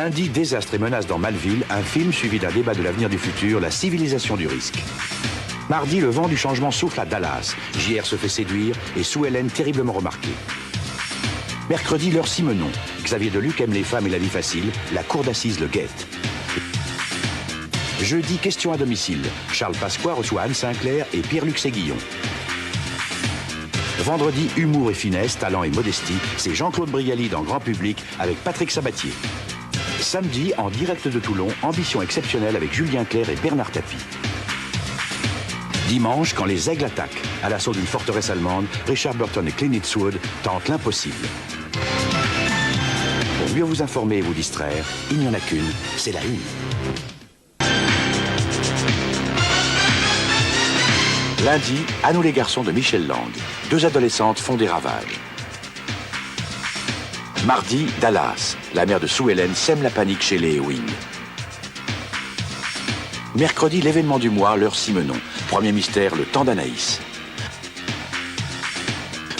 Lundi, désastre et menace dans Malville, un film suivi d'un débat de l'avenir du futur, la civilisation du risque. Mardi, le vent du changement souffle à Dallas. JR se fait séduire et Sue Ellen terriblement remarquée. Mercredi, l'heure Simenon. Xavier Deluc aime les femmes et la vie facile. La cour d'assises le guette. Jeudi, question à domicile. Charles Pasqua reçoit Anne Sinclair et Pierre-Luc Séguillon. Vendredi, humour et finesse, talent et modestie. C'est Jean-Claude Brialy dans Grand Public avec Patrick Sabatier. Samedi, en direct de Toulon, ambition exceptionnelle avec Julien Clerc et Bernard Tapie. Dimanche, quand les aigles attaquent, à l'assaut d'une forteresse allemande, Richard Burton et Clint Eastwood tentent l'impossible. Pour mieux vous informer et vous distraire, il n'y en a qu'une, c'est la une. Lundi, À nous les garçons de Michel Lang. 2 adolescentes font des ravages. Mardi, Dallas. La mère de Sue Ellen sème la panique chez les Ewing. Mercredi, l'événement du mois, l'heure Simenon. Premier mystère, le temps d'Anaïs.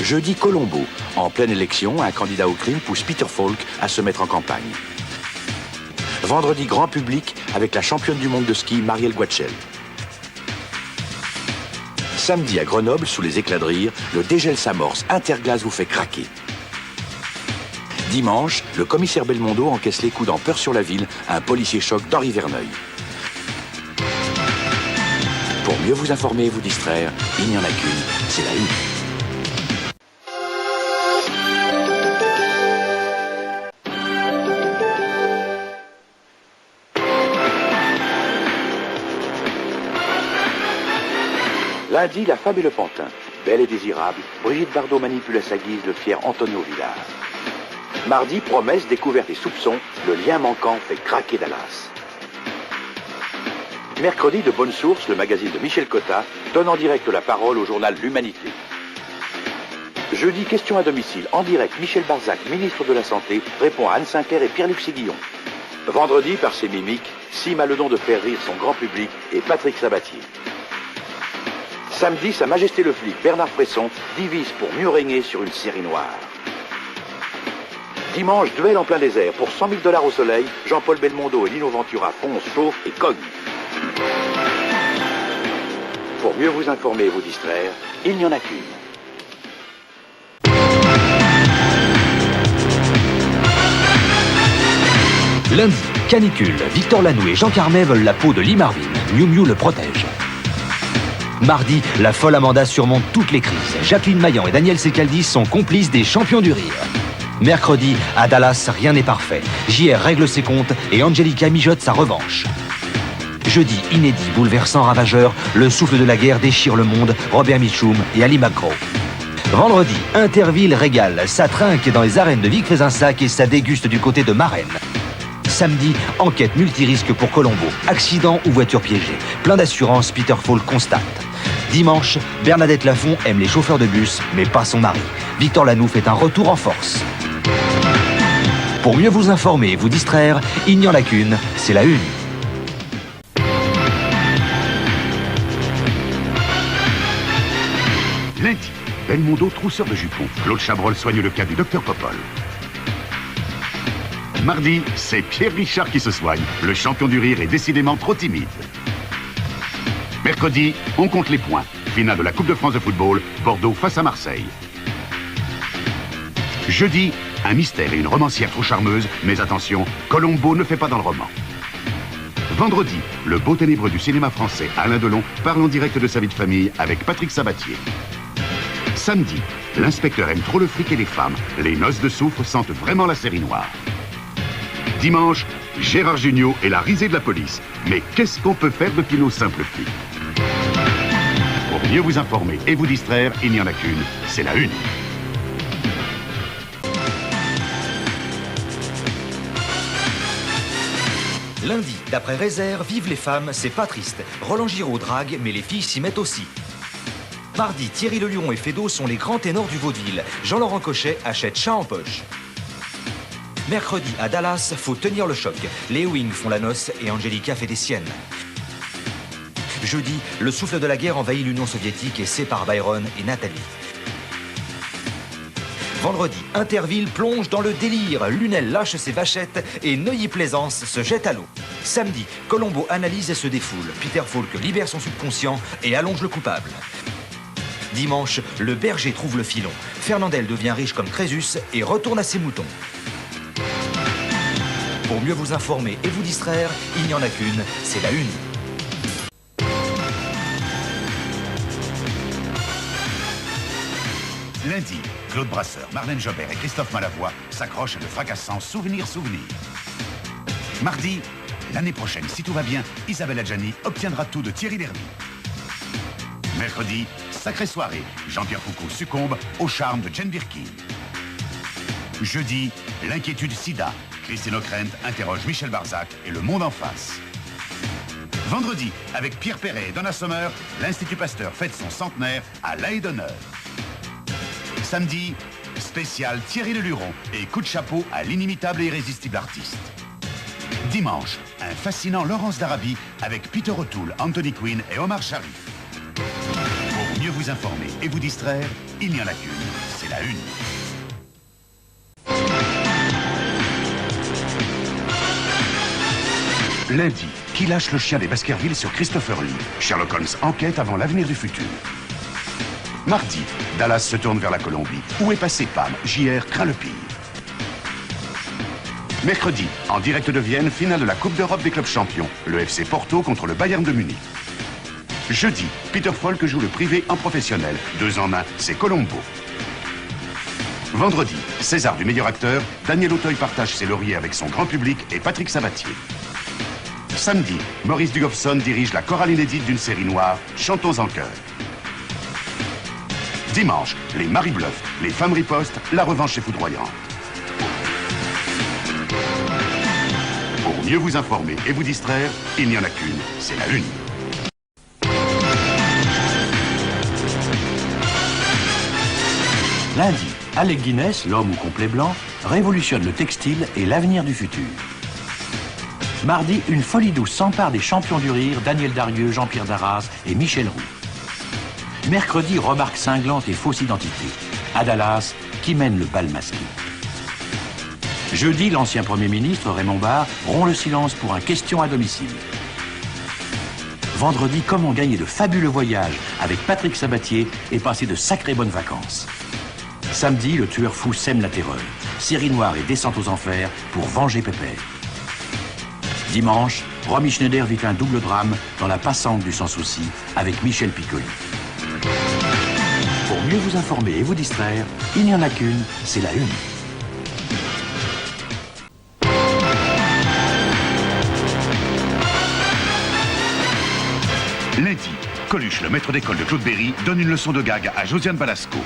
Jeudi, Colombo. En pleine élection, un candidat au crime pousse Peter Falk à se mettre en campagne. Vendredi, Grand Public avec la championne du monde de ski, Marielle Guatchel. Samedi, à Grenoble, sous les éclats de rire, le dégel s'amorce. Interglace vous fait craquer. Dimanche, le commissaire Belmondo encaisse les coups dans Peur sur la ville, un policier choc d'Henri Verneuil. Pour mieux vous informer et vous distraire, il n'y en a qu'une, c'est la une. Lundi, La femme et le pantin. Belle et désirable, Brigitte Bardot manipule à sa guise le fier Antonio Villar. Mardi, promesse, découverte et soupçon, le lien manquant fait craquer Dallas. Mercredi, de bonne source, le magazine de Michel Cotta donne en direct la parole au journal L'Humanité. Jeudi, question à domicile, en direct, Michel Barzac, ministre de la Santé, répond à Anne Sinclair et Pierre-Luc Séguillon. Vendredi, par ses mimiques, Sim a le don de faire rire son grand public et Patrick Sabatier. Samedi, Sa Majesté le flic, Bernard Fresson, divise pour mieux régner sur une série noire. Dimanche, duel en plein désert. Pour 100 000 $ au soleil, Jean-Paul Belmondo et Lino Ventura foncent, chauffent et cognent. Pour mieux vous informer et vous distraire, il n'y en a qu'une. Lundi, canicule. Victor Lanoux et Jean Carmet veulent la peau de Lee Marvin. Miu Miu le protège. Mardi, la folle Amanda surmonte toutes les crises. Jacqueline Maillan et Daniel Secaldi sont complices des champions du rire. Mercredi, à Dallas, rien n'est parfait. JR règle ses comptes et Angelica mijote sa revanche. Jeudi, inédit, bouleversant, ravageur, le souffle de la guerre déchire le monde, Robert Mitchum et Ali McGraw. Vendredi, Interville régale, ça trinque dans les arènes de Vic-Fezensac et ça déguste du côté de Marennes. Samedi, enquête multirisque pour Colombo, accident ou voiture piégée. Plein d'assurance, Peter Falk constate. Dimanche, Bernadette Lafont aime les chauffeurs de bus, mais pas son mari. Victor Lanoux fait un retour en force. Pour mieux vous informer et vous distraire, il n'y en a qu'une, c'est la une. Lundi, Belmondo trousseur de jupons. Claude Chabrol soigne le cas du docteur Popol. Mardi, c'est Pierre Richard qui se soigne. Le champion du rire est décidément trop timide. Mercredi, on compte les points. Finale de la Coupe de France de football, Bordeaux face à Marseille. Jeudi, un mystère et une romancière trop charmeuse, mais attention, Colombo ne fait pas dans le roman. Vendredi, le beau ténébreux du cinéma français, Alain Delon, parle en direct de sa vie de famille avec Patrick Sabatier. Samedi, l'inspecteur aime trop le fric et les femmes. Les noces de soufre sentent vraiment la série noire. Dimanche, Gérard Jugnot et la risée de la police. Mais qu'est-ce qu'on peut faire depuis nos simples flics? Pour mieux vous informer et vous distraire, il n'y en a qu'une, c'est la une. Lundi, d'après Réserve, Vive les femmes, c'est pas triste. Roland Giraud drague, mais les filles s'y mettent aussi. Mardi, Thierry Leluron et Fédo sont les grands ténors du vaudeville. Jean-Laurent Cochet achète chat en poche. Mercredi, à Dallas, faut tenir le choc. Les Ewing font la noce et Angelica fait des siennes. Jeudi, le souffle de la guerre envahit l'Union soviétique et sépare Byron et Nathalie. Vendredi, Interville plonge dans le délire. Lunel lâche ses vachettes et Neuilly-Plaisance se jette à l'eau. Samedi, Colombo analyse et se défoule. Peter Falk libère son subconscient et allonge le coupable. Dimanche, le berger trouve le filon. Fernandel devient riche comme Crésus et retourne à ses moutons. Pour mieux vous informer et vous distraire, il n'y en a qu'une, c'est la une. Lundi, Claude Brasseur, Marlène Jobert et Christophe Malavoie s'accrochent à de fracassants souvenirs. Mardi, l'année prochaine, si tout va bien, Isabelle Adjani obtiendra tout de Thierry Lhermitte. Mercredi, sacrée soirée, Jean-Pierre Foucault succombe au charme de Jane Birkin. Jeudi, l'inquiétude sida, Christine O'Krent interroge Michel Barzac et le monde en face. Vendredi, avec Pierre Perret et Donna Sommer, l'Institut Pasteur fête son centenaire à La Haye d'Honneur. Samedi, spécial Thierry Leluron et coup de chapeau à l'inimitable et irrésistible artiste. Dimanche, un fascinant Laurence d'Arabie avec Peter O'Toole, Anthony Quinn et Omar Sharif. Pour mieux vous informer et vous distraire, il n'y en a qu'une, c'est la une. Lundi, qui lâche le chien des Baskerville sur Christopher Lee? Sherlock Holmes enquête avant l'avenir du futur. Mardi, Dallas se tourne vers la Colombie. Où est passé Pam? JR craint le pire. Mercredi, en direct de Vienne, finale de la Coupe d'Europe des clubs champions. Le FC Porto contre le Bayern de Munich. Jeudi, Peter Falk joue le privé en professionnel. 2 en 1, c'est Colombo. Vendredi, César du meilleur acteur, Daniel Auteuil partage ses lauriers avec son grand public et Patrick Sabatier. Samedi, Maurice Dugofson dirige la chorale inédite d'une série noire, Chantons en chœur. Dimanche, les Marie Bluff, les femmes ripostent, la revanche est foudroyante. Pour mieux vous informer et vous distraire, il n'y en a qu'une, c'est la une. Lundi, Alec Guinness, l'homme au complet blanc, révolutionne le textile et l'avenir du futur. Mardi, une folie douce s'empare des champions du rire, Daniel Darieux, Jean-Pierre Darras et Michel Roux. Mercredi, remarque cinglante et fausse identité. À Dallas, qui mène le bal masqué. Jeudi, l'ancien Premier ministre, Raymond Barre, rompt le silence pour un question à domicile. Vendredi, comment gagner de fabuleux voyages avec Patrick Sabatier et passer de sacrées bonnes vacances. Samedi, le tueur fou sème la terreur. Série noire et descente aux enfers pour venger Pépère. Dimanche, Romy Schneider vit un double drame dans la passante du sans-souci avec Michel Piccoli. Pour mieux vous informer et vous distraire, il n'y en a qu'une, c'est la une. Lundi, Coluche, le maître d'école de Claude Berry, donne une leçon de gag à Josiane Balasco.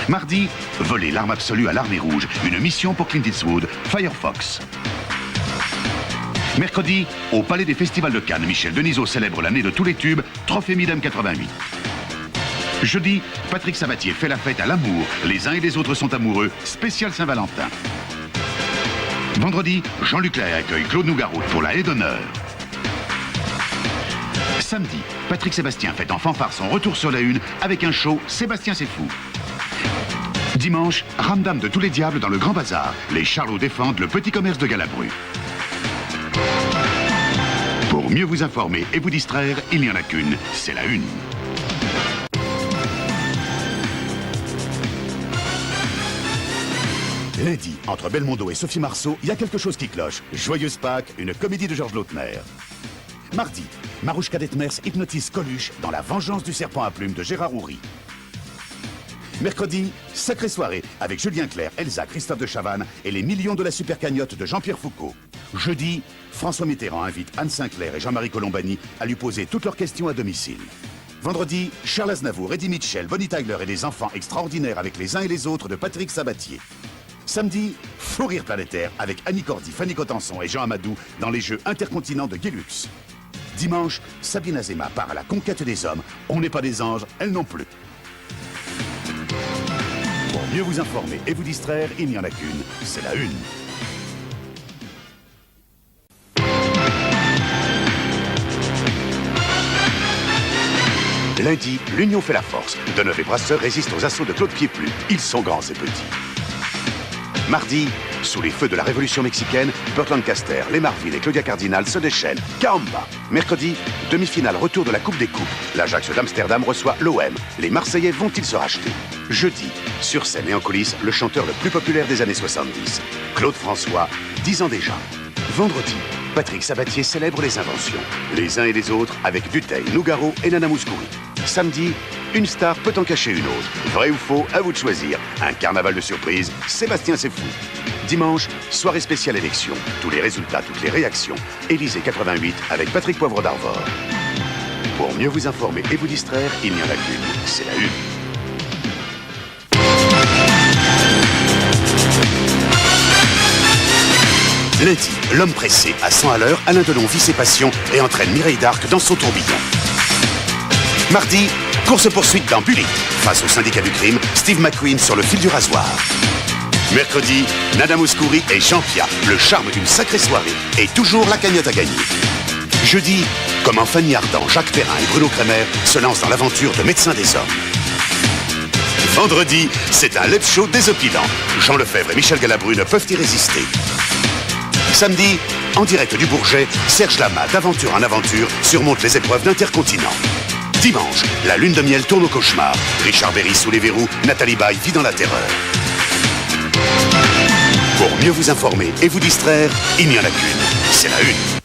Mardi, voler l'arme absolue à l'armée rouge, une mission pour Clint Eastwood, Firefox. Mercredi, au Palais des Festivals de Cannes, Michel Denisot célèbre l'année de tous les tubes, Trophée Midem 88. Jeudi, Patrick Sabatier fait la fête à l'amour. Les uns et les autres sont amoureux. Spécial Saint-Valentin. Vendredi, Jean-Luc Lahaye accueille Claude Nougaro pour la Haye d'Honneur. Samedi, Patrick Sébastien fait en fanfare son retour sur la une avec un show Sébastien c'est fou. Dimanche, ramdam de tous les diables dans le Grand Bazar. Les Charlots défendent le petit commerce de Galabru. Pour mieux vous informer et vous distraire, il n'y en a qu'une, c'est la une. Lundi, entre Belmondo et Sophie Marceau, il y a quelque chose qui cloche. Joyeuse Pâques, une comédie de Georges Lautner. Mardi, Marouchka Detmers hypnotise Coluche dans La vengeance du serpent à plumes de Gérard Houry. Mercredi, sacrée soirée avec Julien Clerc, Elsa, Christophe de Chavannes et les millions de la super cagnotte de Jean-Pierre Foucault. Jeudi, François Mitterrand invite Anne Sinclair et Jean-Marie Colombani à lui poser toutes leurs questions à domicile. Vendredi, Charles Aznavour, Eddie Mitchell, Bonnie Tyler et des enfants extraordinaires avec les uns et les autres de Patrick Sabatier. Samedi, Fou rire planétaire avec Annie Cordy, Fanny Cotenson et Jean Amadou dans les Jeux intercontinents de Guélux. Dimanche, Sabine Azema part à la conquête des hommes. On n'est pas des anges, elles non plus. Pour mieux vous informer et vous distraire, il n'y en a qu'une, c'est la une. Lundi, l'union fait la force. Deneuve et Brasseur résistent aux assauts de Claude Pieplu. Ils sont grands et petits. Mardi, sous les feux de la Révolution mexicaine, Burt Lancaster, les Marvin et Claudia Cardinal se déchaînent. Caramba! Mercredi, demi-finale retour de la Coupe des Coupes. L'Ajax d'Amsterdam reçoit l'OM. Les Marseillais vont-ils se racheter? Jeudi, sur scène et en coulisses, le chanteur le plus populaire des années 70. Claude François, 10 ans déjà. Vendredi, Patrick Sabatier célèbre les inventions. Les uns et les autres avec Dutheil, Nougaro et Nana Mouskouri. Samedi, une star peut en cacher une autre. Vrai ou faux, à vous de choisir. Un carnaval de surprise, Sébastien c'est fou. Dimanche, soirée spéciale élection. Tous les résultats, toutes les réactions. Élysée 88 avec Patrick Poivre d'Arvor. Pour mieux vous informer et vous distraire, il n'y en a qu'une. C'est la une. Lundi, l'homme pressé, à 100 à l'heure, Alain Delon vit ses passions et entraîne Mireille d'Arc dans son tourbillon. Mardi, course-poursuite dans Bullitt. Face au syndicat du crime, Steve McQueen sur le fil du rasoir. Mercredi, Nana Mouskouri et Jean Pia, le charme d'une sacrée soirée et toujours la cagnotte à gagner. Jeudi, comment Fanny Ardant, Jacques Perrin et Bruno Kremer se lancent dans l'aventure de Médecins des Hommes. Vendredi, c'est un lep show désopilant. Jean Lefebvre et Michel Galabru ne peuvent y résister. Samedi, en direct du Bourget, Serge Lama, d'aventure en aventure, surmonte les épreuves d'Intercontinent. Dimanche, la lune de miel tourne au cauchemar. Richard Berry sous les verrous, Nathalie Baye vit dans la terreur. Pour mieux vous informer et vous distraire, il n'y en a qu'une. C'est la une.